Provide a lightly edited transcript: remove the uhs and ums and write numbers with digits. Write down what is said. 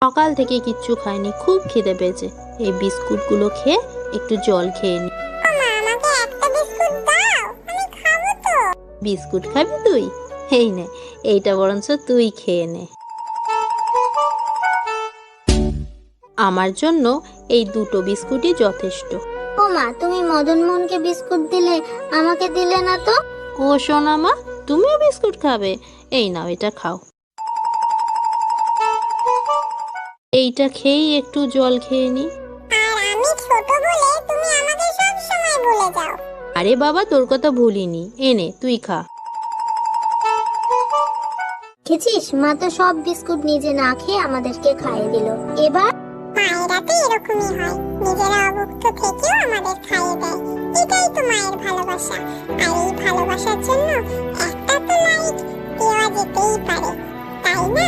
সকাল থেকে কিচ্ছু খায়নি, খুব খিদে পেয়েছে। এই বিস্কুটগুলো খেয়ে একটু জল খেয়ে নি। আমাকে একটা বিস্কুট দাও, আমি খাবো তো। বিস্কুট খাবি তুই? এই নে, এইটা বরঞ্চ তুই খেয়ে নে। আমার জন্য এই দুটো বিস্কুটই যথেষ্ট। ও মা, তুমি মদন মোহনকে বিস্কুট দিলে, আমাকে দিলে না তো? ও সোনা মা, তুমিও বিস্কুট খাবে? এই নাও, এটা খাও। এইটা খেয়েই একটু জল খেয়ে নি। আর আমি ছোট বলে তুমি আমাকে সব সময় ভুলে যাও। আরে বাবা, তোর কথা ভুলিনি। এনে তুই খা। খেছিস, মা তো সব বিস্কুট নিজে না খেয়ে আমাদেরকে খাইয়ে দিল। এবার মায়েরা তো এরকমই হয়, নিজেরা অভুক্ত থেকেও আমাদের খাইয়ে দেয়। এটাই তো মায়ের ভালোবাসা। আর এই ভালোবাসার জন্য একটা তো লাইক দেওয়া যেতেই পারে, তাই না?